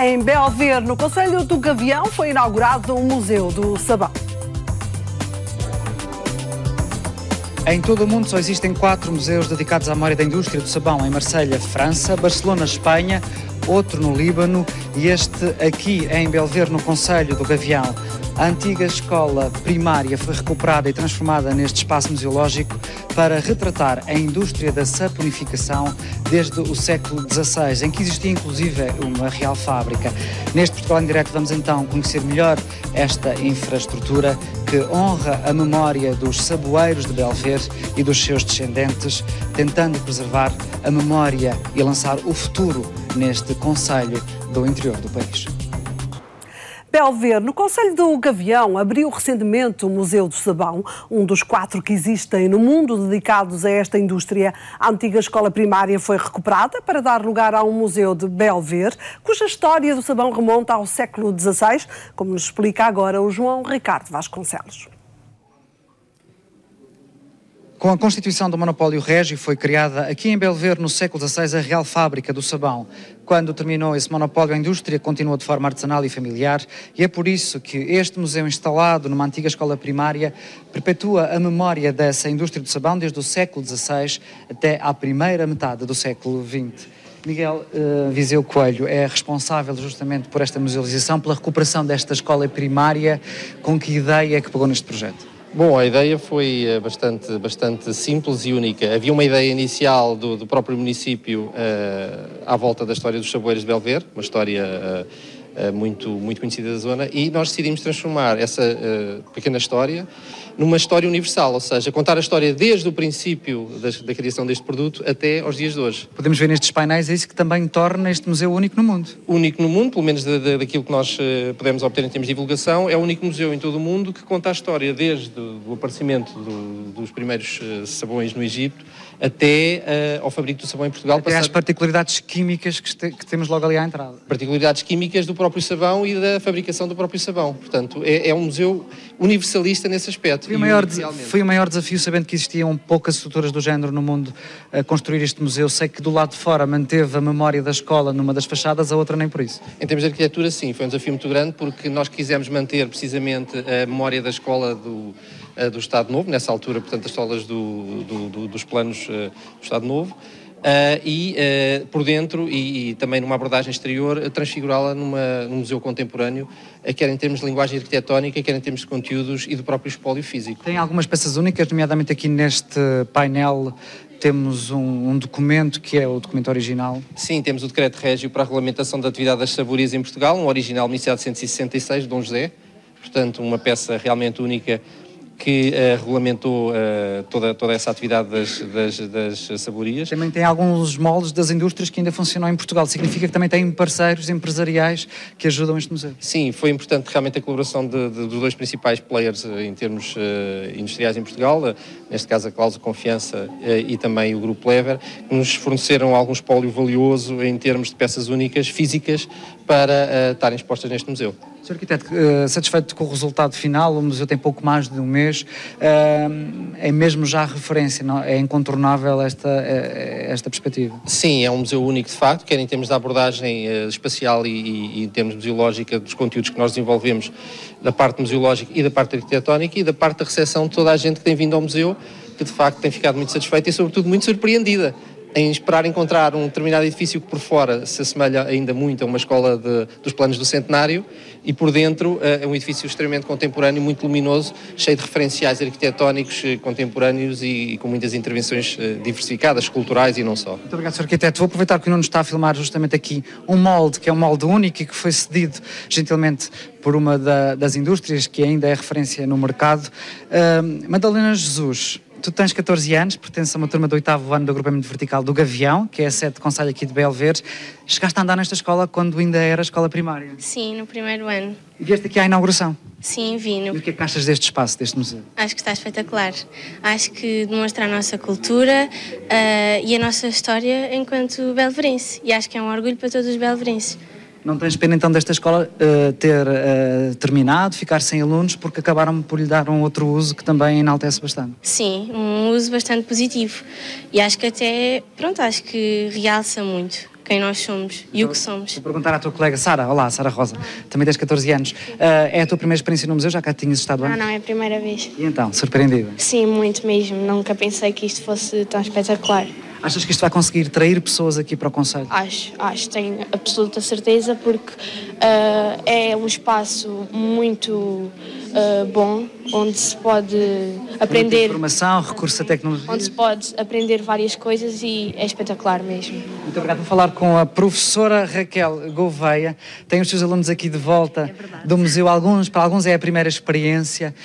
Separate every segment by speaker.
Speaker 1: Em Belver, no concelho do Gavião, foi inaugurado o Museu do Sabão.
Speaker 2: Em todo o mundo só existem 4 museus dedicados à memória da indústria do sabão. Em Marselha, França, Barcelona, Espanha, outro no Líbano e este aqui em Belver, no concelho do Gavião. A antiga escola primária foi recuperada e transformada neste espaço museológico para retratar a indústria da saponificação desde o século XVI, em que existia inclusive uma real fábrica. Neste Portugal em Direto vamos então conhecer melhor esta infraestrutura que honra a memória dos saboeiros de Belver e dos seus descendentes, tentando preservar a memória e lançar o futuro neste concelho do interior do país.
Speaker 1: Belver, no concelho do Gavião, abriu recentemente o Museu do Sabão, um dos 4 que existem no mundo dedicados a esta indústria. A antiga escola primária foi recuperada para dar lugar a um museu de Belver, cuja história do sabão remonta ao século XVI, como nos explica agora o João Ricardo Vasconcelos.
Speaker 2: Com a constituição do monopólio régio foi criada aqui em Belver no século XVI a Real Fábrica do Sabão. Quando terminou esse monopólio, a indústria continuou de forma artesanal e familiar e é por isso que este museu instalado numa antiga escola primária perpetua a memória dessa indústria do sabão desde o século XVI até à primeira metade do século XX. Miguel Viseu Coelho é responsável justamente por esta musealização, pela recuperação desta escola primária. Com que ideia é que pegou neste projeto?
Speaker 3: Bom, a ideia foi bastante simples e única. Havia uma ideia inicial do próprio município à volta da história dos saboeiros de Belver, uma história muito conhecida da zona, e nós decidimos transformar essa pequena história numa história universal, ou seja, contar a história desde o princípio da criação deste produto até aos dias de hoje.
Speaker 2: Podemos ver nestes painéis, é isso que também torna este museu único no mundo.
Speaker 3: Único no mundo, pelo menos daquilo que nós podemos obter em termos de divulgação, é o único museu em todo o mundo que conta a história desde o aparecimento dos primeiros sabões no Egito até ao fabrico do sabão em Portugal.
Speaker 2: Até às particularidades químicas que temos logo ali à entrada.
Speaker 3: Particularidades químicas do próprio sabão e da fabricação do próprio sabão. Portanto, é um museu universalista nesse aspecto.
Speaker 2: Foi o maior desafio, sabendo que existiam poucas estruturas do género no mundo, a construir este museu. Sei que do lado de fora manteve a memória da escola numa das fachadas, a outra nem por isso.
Speaker 3: Em termos de arquitetura, sim, foi um desafio muito grande, porque nós quisemos manter precisamente a memória da escola do Estado Novo, nessa altura, portanto, as escolas dos planos do Estado Novo, por dentro e também numa abordagem exterior, transfigurá-la num museu contemporâneo, quer em termos de linguagem arquitetónica, quer em termos de conteúdos e do próprio espólio físico.
Speaker 2: Tem algumas peças únicas, nomeadamente aqui neste painel temos um documento que é o documento original.
Speaker 3: Sim, temos o Decreto Régio para a Regulamentação da Atividade das Saborias em Portugal, um original de 1766, de Dom José, portanto uma peça realmente única que regulamentou toda essa atividade das saborias.
Speaker 2: Também tem alguns moldes das indústrias que ainda funcionam em Portugal. Significa que também tem parceiros empresariais que ajudam este museu?
Speaker 3: Sim, foi importante realmente a colaboração dos 2 principais players em termos industriais em Portugal, neste caso a Clausa Confiança e também o Grupo Lever, que nos forneceram algum espólio valioso em termos de peças únicas, físicas, para estarem expostas neste museu.
Speaker 2: Sr. Arquiteto, satisfeito com o resultado final, o museu tem pouco mais de um mês, é mesmo já referência, não? É incontornável esta perspectiva?
Speaker 3: Sim, é um museu único de facto, quer em termos de abordagem espacial e em termos museológica dos conteúdos que nós desenvolvemos, da parte museológica e da parte arquitetónica e da parte da recepção de toda a gente que tem vindo ao museu, que de facto tem ficado muito satisfeita e sobretudo muito surpreendida em esperar encontrar um determinado edifício que por fora se assemelha ainda muito a uma escola dos planos do centenário e por dentro é um edifício extremamente contemporâneo, muito luminoso, cheio de referenciais arquitetónicos contemporâneos e com muitas intervenções diversificadas, culturais e não só.
Speaker 2: Muito obrigado, Sr. Arquiteto. Vou aproveitar que o Nuno está a filmar justamente aqui um molde, que é um molde único e que foi cedido gentilmente por uma das indústrias que ainda é referência no mercado. Madalena Jesus, tu tens 14 anos, pertences a uma turma do 8º ano do agrupamento vertical do Gavião, que é a sede de concelho aqui de Belver. Chegaste a andar nesta escola quando ainda era escola primária?
Speaker 4: Sim, no primeiro ano.
Speaker 2: E vieste aqui à inauguração?
Speaker 4: Sim, vi.
Speaker 2: E o que é que achas deste espaço, deste museu?
Speaker 4: Acho que está espetacular. Acho que demonstra a nossa cultura e a nossa história enquanto belverense. E acho que é um orgulho para todos os belverenses.
Speaker 2: Não tens pena então desta escola ter terminado, ficar sem alunos, porque acabaram por lhe dar um outro uso que também enaltece bastante?
Speaker 4: Sim, um uso bastante positivo. E acho que até, acho que realça muito quem nós somos e o que somos.
Speaker 2: Vou perguntar à tua colega Sara. Olá, Sara Rosa, também tens 14 anos. É a tua primeira experiência no museu, já cá tinhas estado antes?
Speaker 4: Não, é a primeira vez.
Speaker 2: E então, surpreendida?
Speaker 4: Sim, muito mesmo. Nunca pensei que isto fosse tão espetacular.
Speaker 2: Achas que isto vai conseguir atrair pessoas aqui para o concelho?
Speaker 4: Acho, tenho absoluta certeza, porque é um espaço muito bom, onde se pode aprender...
Speaker 2: Informação, recurso à tecnologia.
Speaker 4: Onde se pode aprender várias coisas e é espetacular mesmo.
Speaker 2: Muito obrigado. Vou falar com a professora Raquel Gouveia. Tem os seus alunos aqui de volta do museu. Para alguns é a primeira experiência.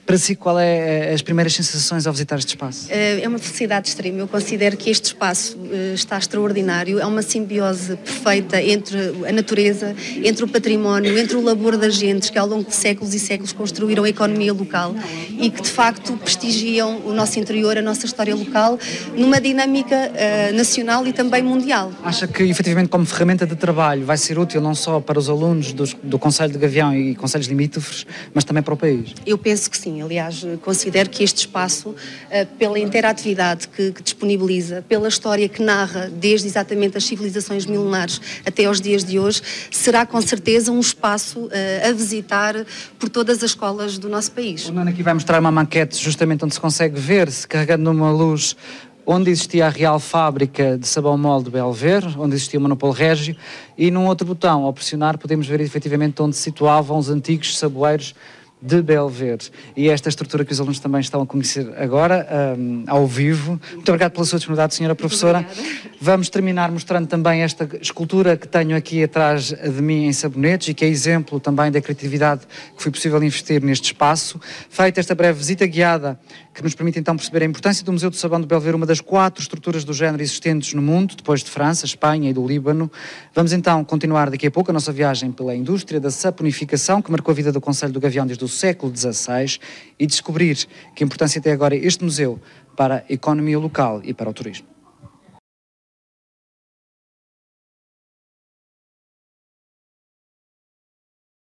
Speaker 2: Para si, qual é as primeiras sensações ao visitar este espaço?
Speaker 5: É uma felicidade extrema. Eu considero que este espaço está extraordinário. É uma simbiose perfeita entre a natureza, entre o património, entre o labor das gentes que ao longo de séculos e séculos construíram a economia local e que de facto prestigiam o nosso interior, a nossa história local, numa dinâmica nacional e também mundial.
Speaker 2: Acha que efetivamente como ferramenta de trabalho vai ser útil não só para os alunos do Concelho de Gavião e concelhos limítrofes, mas também para o país?
Speaker 5: Eu penso que sim. Aliás, considero que este espaço, pela interatividade que disponibiliza, pela história que narra desde exatamente as civilizações milenares até aos dias de hoje, será com certeza um espaço a visitar por todas as escolas do nosso país.
Speaker 2: O Nuno aqui vai mostrar uma maquete justamente onde se consegue ver, se carregando numa luz, onde existia a Real Fábrica de Sabão Mole de Belver, onde existia o Monopólio Régio, e num outro botão, ao pressionar, podemos ver efetivamente onde se situavam os antigos saboeiros de Belver. E esta estrutura que os alunos também estão a conhecer agora, ao vivo. Muito obrigado pela sua disponibilidade, senhora professora. Vamos terminar mostrando também esta escultura que tenho aqui atrás de mim em Sabonetes e que é exemplo também da criatividade que foi possível investir neste espaço. Feita esta breve visita guiada, que nos permite então perceber a importância do Museu do Sabão de Belver, uma das 4 estruturas do género existentes no mundo, depois de França, Espanha e do Líbano. Vamos então continuar daqui a pouco a nossa viagem pela indústria da saponificação, que marcou a vida do Concelho do Gavião desde o século XVI, e descobrir que importância tem agora este museu para a economia local e para o turismo.